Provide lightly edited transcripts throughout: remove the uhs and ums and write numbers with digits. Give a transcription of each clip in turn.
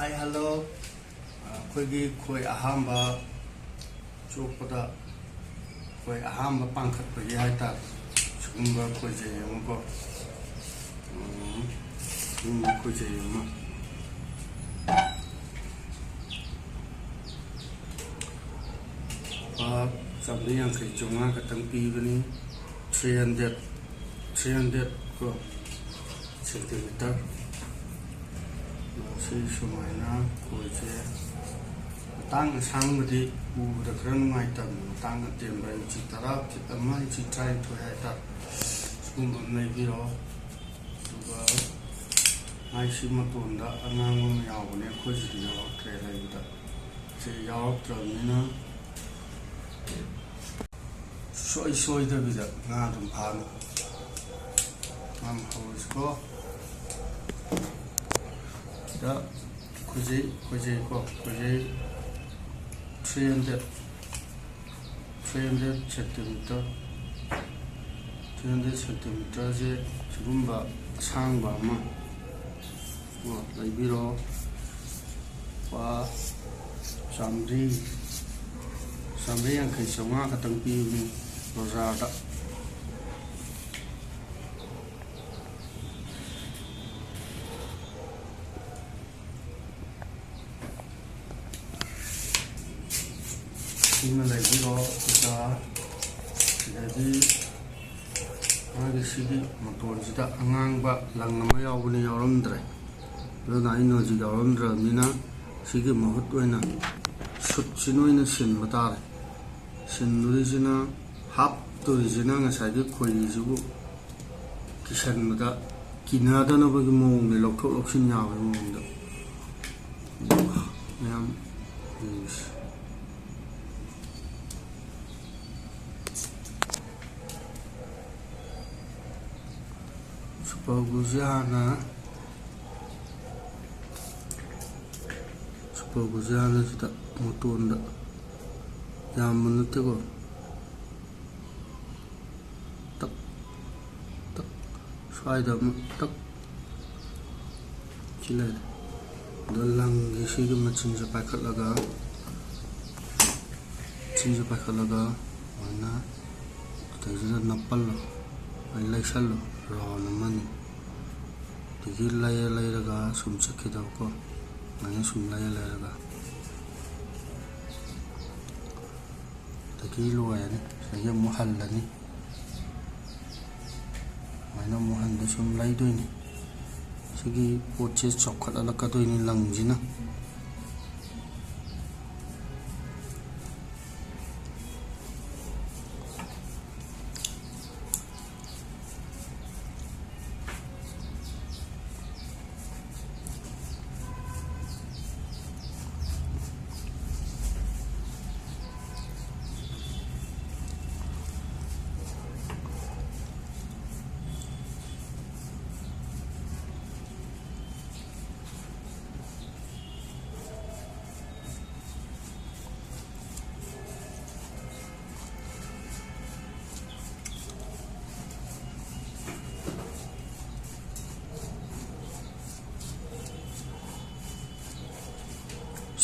Hi, hello. Khoi khoi ahamba chopada khoi ahamba pangkhat pagi hai ta chumba khoi je yamko khoi je yamma sabli yang kai chunga ka tang pi bani 300 ko centimeter si sumaina khoi je tang sang badi u da kran mai tam tang tem bai chi tarap chi tamai chi trai to hai ta sum nei bi ro ba ai si ma ton da anang ma yaw ne khoi ji yaw tre lai da che yaw tra ni na soi da bi da nga dum pha no am ho ko da khoi ji 300 centimeter 300 centimeter je chugumba sangba ma lai biro wa samri yang kai songa ka tang pi ni roza da ini lagi lo kita jadi sini motor kita angang ba lang nama ya ubuni ya orang dre lo na ino juga orang dre mina sini mahut wena sut sino ina sin batar sin nuri sina hap tu sina ngasai ke koi jibu kisan mata kina ada na bagi mong ni lok sin ya mong da yang Spoguzana kita mutunda yang menurut ko tak faida tak chile dalang isi ke macam sepakat laga mana kita napal lo ay laisal lo raw naman digil laya raga sum sakhe daw ko mane sum laya raga digil wayan saya muhallani mana muhan da sum lai doi ni sigi poche chokhat alaka doi ni langjina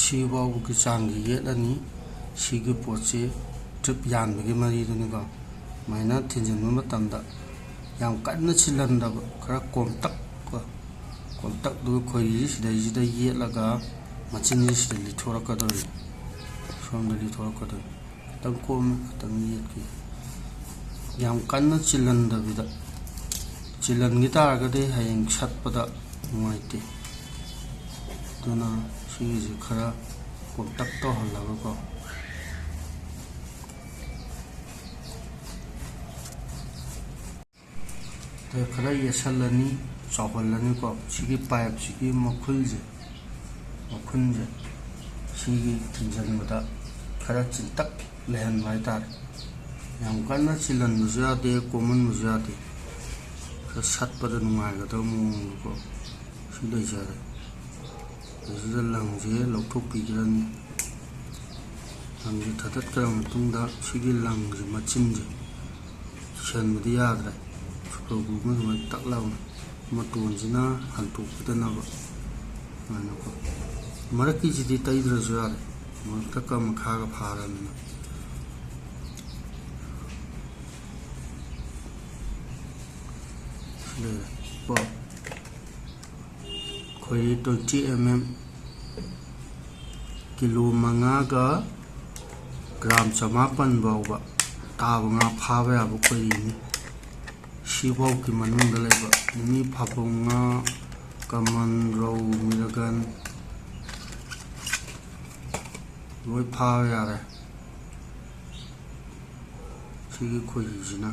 Siwa buku canggih ya lani sigi poche trip yan bagi mari tu ni ko maina tinjin mama tanda yang karena cilan da kara kontak du koi sida ye laga macin ni sida lithora ka doi som da lithora ka doi tang kom tang ye ki yang karena cilan da bida cilan gitar ga de hayang chat pada ngai te tuna sigi khara kontak to hala ko te khara yasalani chawalani ko sigi pipe sigi makhun je sigi tinjan mata khara chintak lehan mai tar yang kana chilan muja de common muja de sat pada nungai ga to mu ko sidai jare Jadi lang je lokok pikiran lang je tatat kerang tungda sigi lang je macin je shan mudia ada kalau gue tak lau matun jina hantu kita nak mana kok ꯃꯔꯛꯀꯤꯁꯤꯗꯤ ꯇꯩꯗ꯭ꯔꯁꯨ ꯌꯥꯔꯦ ꯃꯊꯛꯀ ꯃꯈꯥꯒ ꯐꯥꯔꯕꯅꯤꯅ ꯑꯩꯈꯣꯏ 20 mm kilo 5ꯒ gram 900 ꯐꯥꯎꯕ ꯇꯥꯕ ꯉꯥ ꯐꯥꯕ ꯌꯥꯕ ꯈꯣꯏꯔꯤꯅꯤ ꯁꯤꯐꯥꯎꯒꯤ ꯃꯅꯨꯡꯗ ꯂꯩꯕ ꯅꯤꯅꯤ ꯐꯥꯕꯧ ꯉꯥ ꯀꯃꯟ ꯔꯧ ꯃꯤꯔꯒꯟ lối pha ra đây cái khối gì nè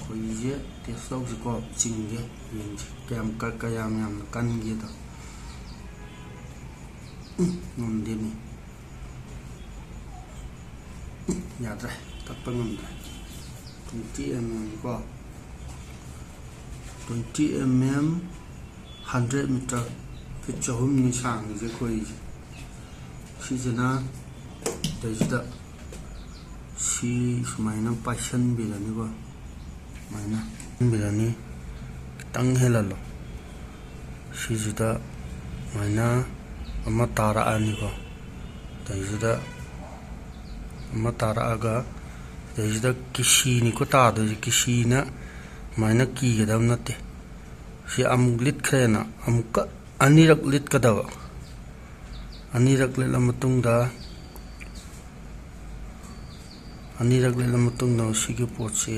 khối gì tiếp sau thì có chỉnh cái nhìn kèm cái làm căn gì đó ngon đi nè nhà đây tập ngon đây cũng chỉ em có 20 mm 100 meter phía chỗ mình sang cái khối khi giờ na đây giờ si máy nó passion bị là như vậy máy nó bị là ní tăng hết là si giờ máy nó amma tara ani ko đây giờ amma tara aga đây giờ kisi ni ko ta đây kisi na máy nó kỳ cái đâu nát si lít khay na ka anirak lít cái đâu anirak lên làm tung đó anirak lên làm tung đó si cái bột si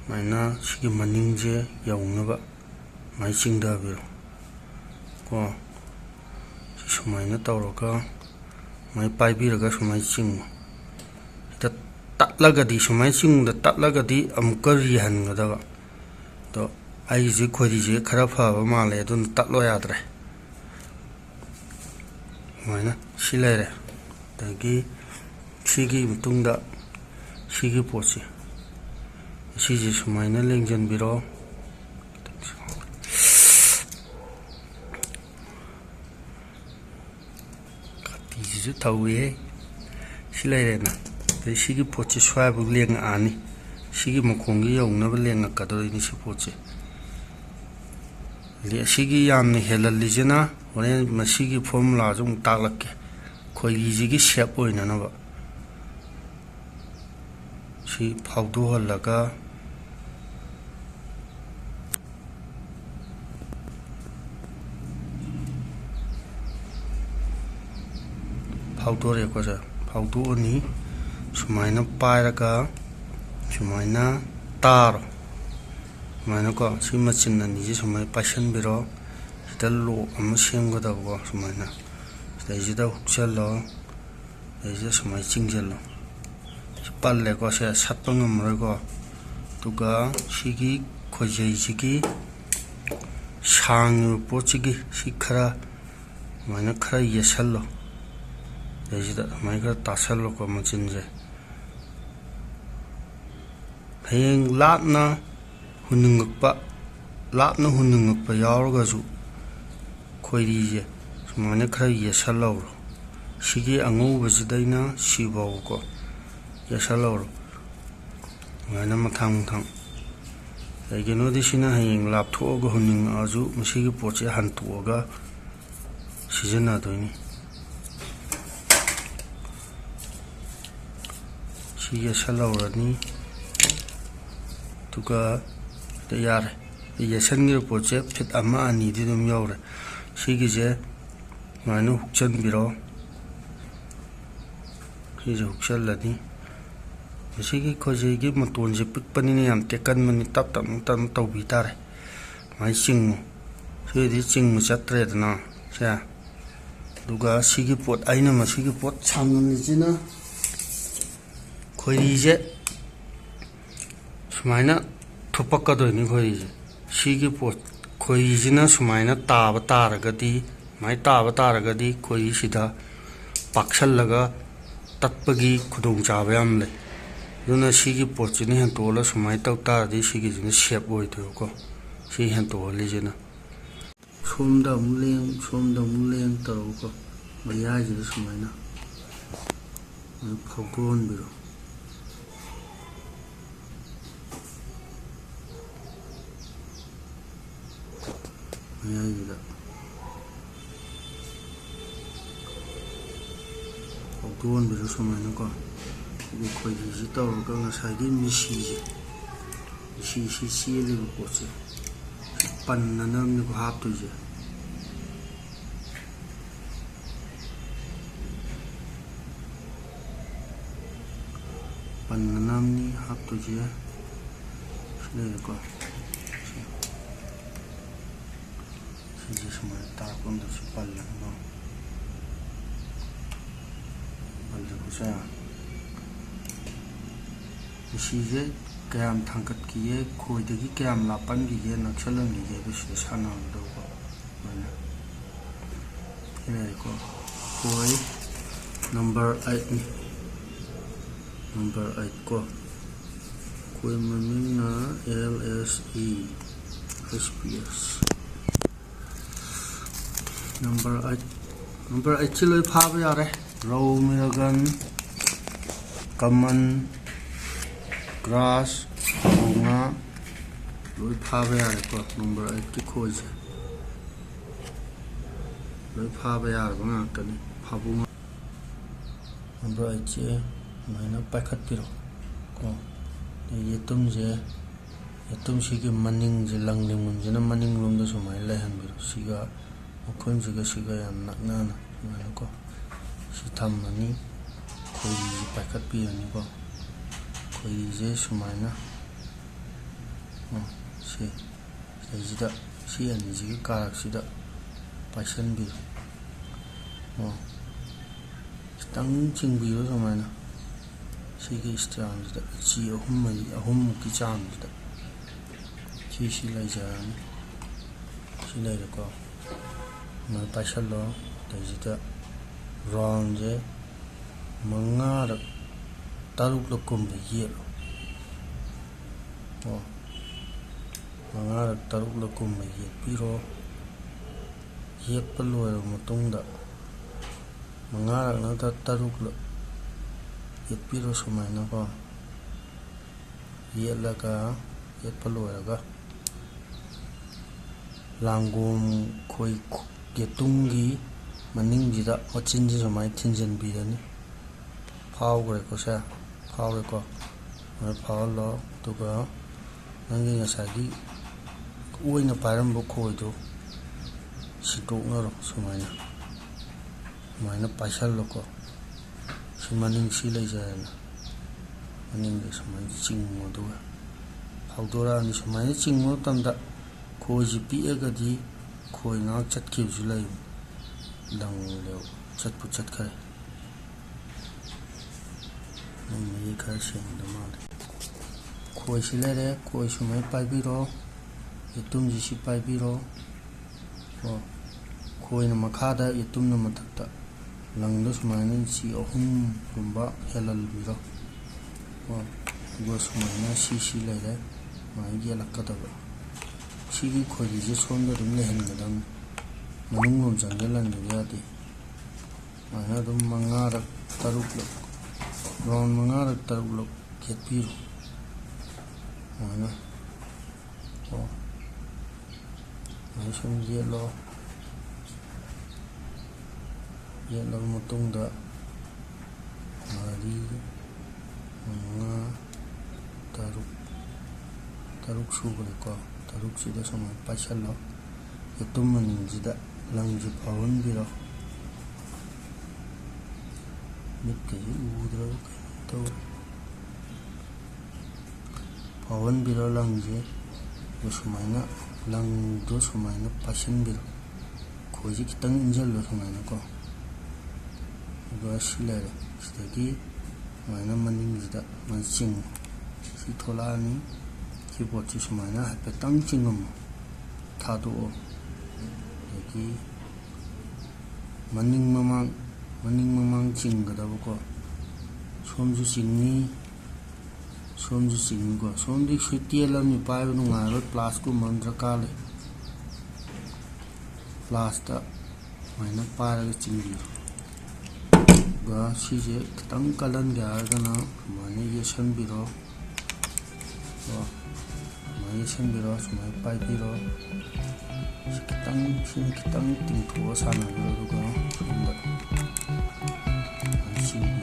máy nó si cái maning je yong na ba máy chinh da biro ko si máy nó tàu rồi ka máy pai bi ra ka máy ching tắt laga di máy ching da tắt laga di ka ri han ga da to ai ji khoi di je khara pha ba ma le dun tat lo ya dre mai na si le re ta gi si gi tung da si gi po si ji mai na leng jan bi ro ka ti ji tau ye si le re na te si gi po swa bu leng ani si gi mo khong gi yong na ba leng ka do ni si po li si gi yam ni helal li jena ore ma si gi formula jung tak lak ke khoi gi ji gi shape oi na ba si phau du hol la ka phau du re ko ja phau du ni sumai na pai ra ka sumai na tar mai nó có si machine là như sumai passion biro ta lo am sem ga da ko sumai na dai ji da chal lo dai ji sumai ching jel lo pal le ko se sat pa ngam ro ko tu ga si gi khoi jai ji gi sang po chi gi si khara mai na khara ye sal lo dai ji da mai ga ta sal lo ko machine je heng lat na hunungpa lat na hunungpa yaw ga ju khoi ri je sumane khara ye salo sigi angu ba ji dai na si ba ko ye salo ngana mathang thang ai ge no di sina heng lap tho ga hunung aju musi gi po che han tu ga sijana do ni si ye salo ra ni tuka tayar ye sangir poche fit ama ani di dum yore sigi je manu hukchan biro ki je hukchal la ni sigi khoje gi maton je pik pani ni am te kan mani tap tam tau bi tare mai ching se di ching mu chatre na sa duga sigi pot aina ma sigi pot chang ni jina khoi je sumaina thupak ka do ni khoi si gi pot khoi jina sumaina ta ba tar ga di mai ta ba tar ga di khoi sida paksal laga tatpagi khudong cha ba yam le duna si gi pot ni han to la sumai tau ta di si gi jina shape oi to ko si han to le jina som da mu leng to ko ma ya ji sumaina phau gon bi ro ꯃꯌꯥꯏꯁꯤꯗ ꯍꯧꯗꯣꯛꯍꯟꯕꯤꯔꯣ ꯁꯨꯃꯥꯏꯅꯀꯣ꯫ ꯑꯗꯨ ꯈꯣꯏꯍꯤꯁꯤ ꯇꯧꯔꯒ ꯉꯁꯥꯏꯒꯤ ꯃꯤꯁꯤꯁꯤ ꯆꯦꯜꯂꯤꯕ ꯄꯣꯠꯁꯦ ꯁꯤ ꯄꯟꯅꯅꯕꯅꯤꯀꯣ ꯍꯥꯞꯇꯣꯏꯁꯦ꯫ ꯄꯟꯅꯅꯕꯅꯤ ꯍꯥꯞꯇꯣꯏꯁꯦ ꯁꯤ ꯂꯩꯔꯦꯀꯣ꯫ ꯁꯤꯁꯦ ꯁꯨꯃꯥꯏꯅ ꯇꯥꯛꯄ ꯑꯝꯗ ꯁꯤ ꯄꯜꯂꯒ ꯄꯜꯂꯦꯀꯣꯁꯦ꯫ ꯃꯤꯁꯤꯁꯦ ꯀꯌꯥꯝ ꯊꯥꯡꯒꯠꯈꯤꯒꯦ, ꯈꯣꯏꯗꯒꯤ ꯀꯌꯥꯝ ꯂꯥꯞꯄꯟꯈꯤꯒꯦ, ꯅꯛꯁꯜꯍꯟꯈꯤꯒꯦ ꯑꯗꯨ ꯁꯤꯗ ꯁꯥꯟꯅꯒꯗꯧꯕ ꯑꯗꯨꯃꯥꯏꯅ ꯁꯤ ꯂꯩꯔꯦꯀꯣ꯫ ꯈꯣꯏ ꯅꯝꯕꯔ 8ꯅꯤ, ꯅꯝꯕꯔ 8 ꯀꯣ꯫ ꯈꯣꯏ ꯃꯃꯤꯡꯅ LSE SPS ꯅꯝꯕꯔ 8ꯁꯤ ꯂꯣꯏ ꯐꯥꯕ ꯌꯥꯔꯦ꯫ ꯔꯧ, ꯃꯤꯔꯒꯟ, ꯀꯃꯟ, ꯒ꯭ꯔꯥꯁ, ꯉꯥ ꯂꯣꯏ ꯐꯥꯕ ꯌꯥꯔꯦꯀꯣ꯫ ꯅꯝꯕꯔ 8ꯀꯤ ꯈꯣꯏꯁꯦ ꯂꯣꯏ ꯐꯥꯕ ꯌꯥꯔꯕ ꯉꯥꯛꯇꯅꯤ, ꯐꯥꯕꯨꯡ꯫ ꯅꯝꯕꯔ 8ꯁꯦ ꯁꯨꯃꯥꯏꯅ ꯄꯥꯏꯈꯠꯄꯤꯔꯣ ꯀꯣ꯫ ꯌꯦꯇꯨꯝꯁꯤꯒꯤ ꯃꯅꯤꯡꯁꯦ, ꯂꯪ ꯅꯤꯡꯃꯟꯁꯤꯅ ꯃꯅꯤꯡꯂꯣꯝꯗ ꯁꯨꯃꯥꯏꯅ ꯂꯩꯍꯟꯕꯤꯔꯣ꯫ ꯁꯤꯒ ꯃꯈꯨꯟꯁꯤꯒ ꯌꯥꯝ ꯅꯛꯅꯅ ꯁꯨꯃꯥꯏꯅ ꯀꯣ꯫ ꯁꯤ ꯊꯝꯃꯅꯤ, ꯈꯣꯏꯍꯤꯁꯤ ꯄꯥꯏꯈꯠꯄꯤꯔꯅꯤꯀꯣ꯫ ꯈꯣꯏꯍꯤꯁꯦ ꯁꯨꯃꯥꯏꯅ ꯁꯤꯗꯩꯁꯤꯗ ꯁꯤ ꯑꯅꯤꯁꯤꯒꯤ ꯀꯥꯔꯛꯁꯤꯗ ꯄꯥꯏꯁꯟꯕꯤꯔꯣ꯫ ꯈꯤꯇꯪ ꯆꯤꯡꯕꯤꯔꯣ ꯁꯨꯃꯥꯏꯅ ꯁꯤꯒꯤ ꯏꯁꯇ꯭ꯔꯥꯟꯁꯤꯗ ꯏꯟꯆꯤ 3-4ꯃꯨꯛꯀꯤ ꯆꯥꯡꯁꯤꯗ ꯁꯤ ꯂꯩꯖꯔꯅꯤ꯫ ꯁꯤ ꯂꯩꯔꯦꯀꯣ꯫ ꯁꯨꯃꯥꯏꯅ ꯄꯥꯏꯁꯜꯂꯣ꯫ ꯑꯗꯩꯁꯤꯗ ꯔꯥꯎꯟꯁꯦ 5ꯔꯛ 6ꯔꯛꯀꯨꯝꯕ ꯌꯦꯠꯂꯣ꯫ 5ꯔꯛ 6ꯔꯛꯀꯨꯝꯕ ꯌꯦꯠꯄꯤꯔꯣ꯫ ꯌꯦꯠꯄ ꯂꯣꯏꯔꯕ ꯃꯇꯨꯡꯗ 5ꯔꯛ ꯅꯠꯇ꯭ꯔ 6ꯔꯛ ꯌꯦꯠꯄꯤꯔꯣ ꯁꯨꯃꯥꯏꯅꯀꯣ꯫ ꯌꯦꯠꯄ ꯂꯣꯏꯔꯒ ꯂꯥꯡꯒꯣꯝ ꯈꯣꯏ ꯌꯦꯇꯨꯝꯒꯤ ꯃꯅꯤꯡꯁꯤꯗ ꯃꯆꯤꯟꯁꯤ ꯁꯨꯃꯥꯏꯅ ꯊꯤꯟꯖꯤꯟꯕꯤꯔꯅꯤ꯫ ꯐꯥꯎꯈ꯭ꯔꯦꯀꯣ ꯁꯦ, ꯐꯥꯎꯔꯦꯀꯣ꯫ ꯁꯨꯃꯥꯏꯅ ꯐꯥꯎꯍꯜꯂꯣ꯫ ꯑꯗꯨꯒ ꯅꯪꯒꯤ ꯉꯁꯥꯏꯒꯤ ꯑꯣꯏꯅ ꯄꯥꯏꯔꯝꯕ ꯈꯣꯏꯗꯣ ꯁꯤꯟꯇꯣꯛꯅꯔꯣ ꯁꯨꯃꯥꯏꯅ ꯄꯥꯏꯁꯜꯂꯣꯀꯣ꯫ ꯁꯤ ꯃꯅꯤꯡ ꯁꯤ ꯂꯩꯖꯔꯦꯅ, ꯃꯅꯤꯡꯗ ꯁꯨꯃꯥꯏꯅ ꯆꯤꯡꯉꯣ ꯑꯗꯨꯒ ꯐꯥꯎꯗꯣꯔꯛꯑꯅꯤ꯫ ꯁꯨꯃꯥꯏꯅ ꯆꯤꯡꯕ ꯃꯇꯝꯗ ꯈꯣꯏꯁꯤ ꯄꯤꯛꯑꯒꯗꯤ ꯈꯣꯏ ꯉꯥꯛ ꯆꯠꯈꯤꯕꯁꯨ ꯂꯩꯕꯅꯤ, ꯂꯪꯗꯣ ꯆꯠꯈ꯭ꯔꯦ꯫ ꯃꯌꯦꯛ ꯈꯔ ꯁꯦꯡꯗ ꯃꯥꯜꯂꯦ꯫ ꯈꯣꯏꯁꯤ ꯂꯩꯔꯦ꯫ ꯈꯣꯏ ꯁꯨꯃꯥꯏꯅ ꯄꯥꯏꯕꯤꯔꯣ, ꯌꯦꯇꯨꯝꯁꯤ ꯁꯤ ꯄꯥꯏꯕꯤꯔꯣ꯫ ꯈꯣꯏꯅ ꯃꯈꯥꯗ, ꯌꯦꯇꯨꯝꯅ ꯃꯊꯛꯇ, ꯂꯪꯗꯣ ꯁꯨꯃꯥꯏꯅ ꯏꯟꯆꯤ 3ꯒꯨꯝꯕ ꯍꯦꯜꯍꯟꯕꯤꯔꯣ꯫ ꯑꯗꯨꯒ ꯁꯨꯃꯥꯏꯅ ꯁꯤ ꯂꯩꯔꯦ, ꯁꯨꯃꯥꯏꯅ ꯌꯦꯜꯂꯛꯀꯗꯕ꯫ ꯁꯤꯒꯤ ꯈꯣꯏꯍꯤꯁꯦ ꯁꯣꯝꯗ ꯑꯗꯨꯝ ꯂꯩꯍꯟꯒꯗꯕꯅꯤ, ꯃꯅꯨꯡꯂꯣꯝ ꯆꯪꯁꯤꯜꯍꯟꯕ ꯌꯥꯗꯦ꯫ ꯁꯨꯃꯥꯏꯅ ꯑꯗꯨꯝ 5ꯔꯛ 6ꯔꯛ ꯔꯥꯎꯟ 5ꯔꯛ 6ꯔꯛ ꯌꯦꯠꯄꯤꯔꯣ ꯁꯨꯃꯥꯏꯅ ꯁꯨꯝ ꯌꯦꯠꯂꯣ꯫ ꯌꯦꯠꯂꯕ ꯃꯇꯨꯡꯗ 4, 5, 6 ꯁꯨꯈ꯭ꯔꯦꯀꯣ꯫ 6ꯁꯤꯗ ꯁꯨꯃꯥꯏꯅ ꯄꯥꯏꯁꯜꯂꯣ꯫ ꯌꯦꯇꯨꯝ ꯃꯅꯤꯡꯁꯤꯗ ꯂꯪꯁꯤ ꯐꯥꯎꯍꯟꯕꯤꯔꯣ꯫ ꯃꯤꯠꯀꯁꯤ ꯎꯗ꯭ꯔꯕ ꯀꯩꯅꯣ ꯇꯧꯔꯦ꯫ ꯐꯥꯎꯍꯟꯕꯤꯔꯣ ꯂꯪꯁꯦ꯫ ꯁꯨꯃꯥꯏꯅ ꯂꯪꯗꯣ ꯁꯨꯃꯥꯏꯅ ꯄꯥꯏꯁꯟꯕꯤꯔꯣ꯫ ꯈꯣꯏꯁꯤ ꯈꯤꯇꯪ ꯏꯟꯁꯤꯜꯂꯣ ꯁꯨꯃꯥꯏꯅꯀꯣ꯫ ꯑꯗꯨꯒ ꯁꯤ ꯂꯩꯔꯦ, ꯁꯤꯗꯒꯤ ꯁꯨꯃꯥꯏꯅ ꯃꯅꯤꯡꯁꯤꯗ ꯁꯨꯃꯥꯏꯅ ꯆꯤꯡꯉꯨ꯫ ꯁꯤ ꯊꯣꯛꯂꯛꯑꯅꯤ꯫ ꯁꯤ ꯄꯣꯠꯁꯤ ꯁꯨꯃꯥꯏꯅ ꯍꯥꯏꯐꯦꯠꯇꯪ ꯆꯤꯡꯉꯝꯃꯣ, ꯊꯥꯗꯣꯛꯑꯣ꯫ ꯑꯗꯒꯤ ꯃꯅꯤꯡ ꯃꯃꯥꯡ ꯆꯤꯡꯒꯗꯕꯀꯣ꯫ ꯁꯣꯝꯁꯨ ꯆꯤꯡꯅꯤ, ꯁꯣꯝꯁꯨ ꯆꯤꯡꯅꯤꯀꯣ꯫ ꯁꯣꯝꯗꯤ ꯁꯤ ꯇꯦꯜꯂꯕꯅꯤ, ꯄꯥꯏꯕ ꯅꯨꯡꯉꯥꯏꯔꯣꯏ, ꯄ꯭ꯂꯥꯁꯀꯨꯝꯕ ꯑꯃ ꯗꯔꯀꯥꯔ ꯂꯩ꯫ ꯄ꯭ꯂꯥꯁꯇ ꯁꯨꯃꯥꯏꯅ ꯄꯥꯏꯔꯒ ꯆꯤꯡꯕꯤꯔꯣ꯫ ꯑꯗꯨꯒ ꯁꯤꯁꯦ ꯈꯤꯇꯪ ꯀꯜꯍꯟꯒꯦ ꯍꯥꯏꯔꯒꯅ ꯁꯨꯃꯥꯏꯅ ꯌꯦꯠꯁꯟꯕꯤꯔꯣ꯫ ꯁꯨꯃꯥꯏꯅ ꯌꯦꯠꯁꯟꯕꯤꯔꯣ, ꯁꯨꯃꯥꯏꯅ ꯄꯥꯏꯕꯤꯔꯣ꯫ खितंग तिंथोआ सानगरो अदुगा सोमदा सिंगी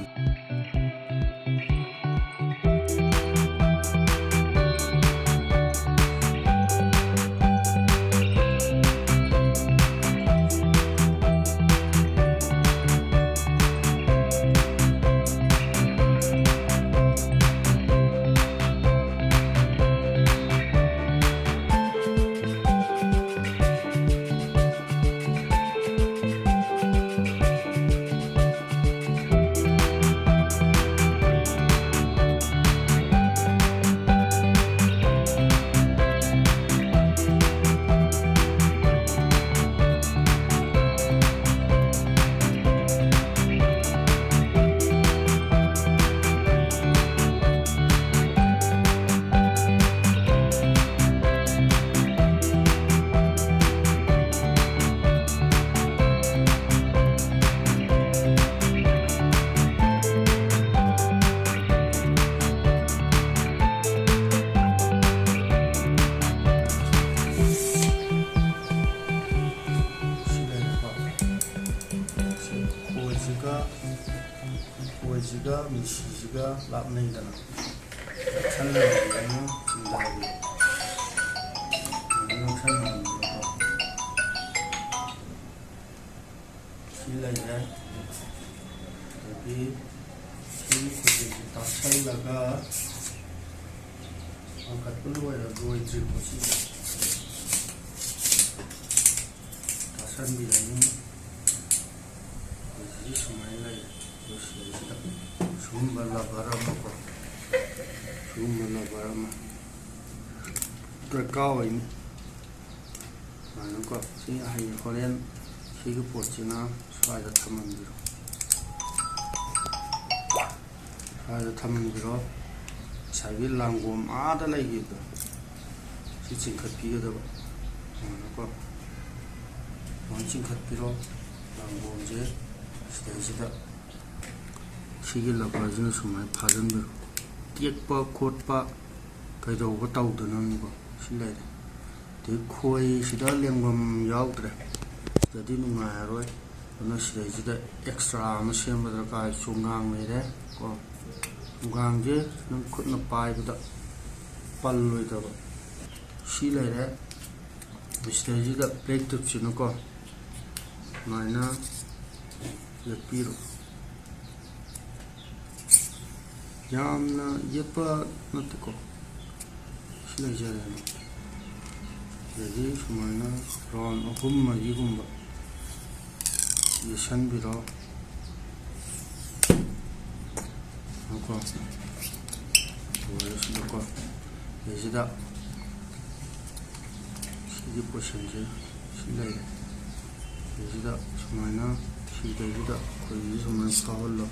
कोईजिगा मिशीजिगा लापनैदना छल्लना चिंदागी नोंसन सिलाइरा तभी सी कोई ताछल्लगा अंकतुलवाय रोइद्रि कोसी ताछनबिरानि कोई समायला Sumbala barama ko, sumbala barama. Terkau ini, mana ko? Si ahli Korean, si ke postina, suara taman biru. Suara taman biru, saya langgom ada lagi tu. Si cingkat biru tu, mana ko? Mana cingkat biru, langgom je, sudah. सिगी लपाजन सुमाय फाजन बिरो टेकपा खोटपा कइदौबा तौदननिको सिलाय दे खोय सिदा लेंगम याउद्रे जदि नुंगायरोय अन सिदाइजिदा extra अमा same दरकार चोंगांग लेरे को चोंगांग जे नंग खुदना पाइबदा पल्लोइदबा सिलायरे सिदाइजिदा प्लेट तुपसिनको माइना यपिरो यामना येपा नतको सिलाई जरेनो यदि सुमाना राउन अहुम मरिगुम्बा येसन बिरो नको वयसनको येजिदा सिदि पोशनजे सिलाई येजिदा सुमाना सिदाइजिदा कोई सुमाना पावलो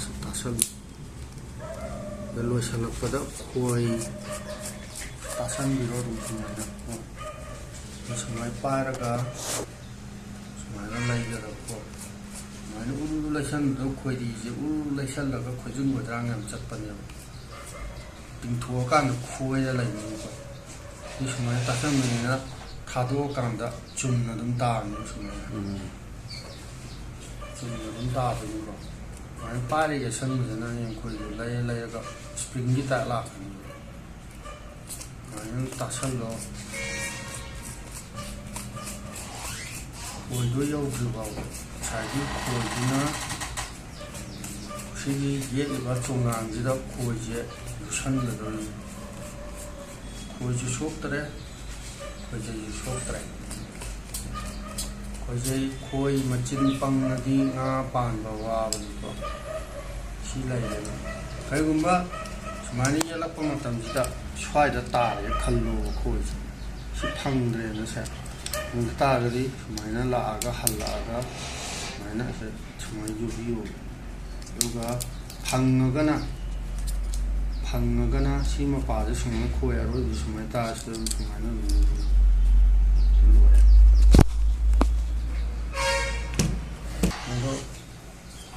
सतासल लोइसलपदा खोई तासन बिरो रुमना समय पारगा समय लाइगरा को माने उरु लाइसन दो खोइदि जे उरु लाइसन लगा खोजुन गद्रांग हम चतपने तिंथो कान खोइया लाइनि को इ समय तासन मिना खादो कांदा चुमना दम दानि समय चुमना दम दाबनि को माने पारे के सन मिना यम खोइ लाइगा स्प्रिंग की ताला माने तासन लो खोइ दो याउद्रिबाव साइदि खोइदिना सिगी येलिबा चोंगांजिदा खोइजे युसनलदोनि खोइजु सोक्तरे खोइजे सोक्तरे खोइजे खोइ मचिन पंगनदि nga पानबा वाबनिको सी लाइलेना कईगुम्बा सुमानी येलक्पा मतमजिदा स्वाइदा तारे खल्लो खोइजे सी फंगद्रेना से तारगदी सुमाइना लागा हल्लागा सुमाइना से सुमाइ जुबियो दुगा फंगगना सी मपादे सुमाइ खोयारो सुमाइ तासो सुमाइना लोरे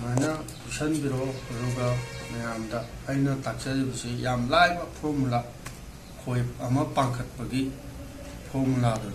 माना कुशन बिरो रुगा मैमदा अइना ताक्चरिबसे याम लाइबा फॉर्मूला खोइ अमा पांखतपगी फॉर्मूला दो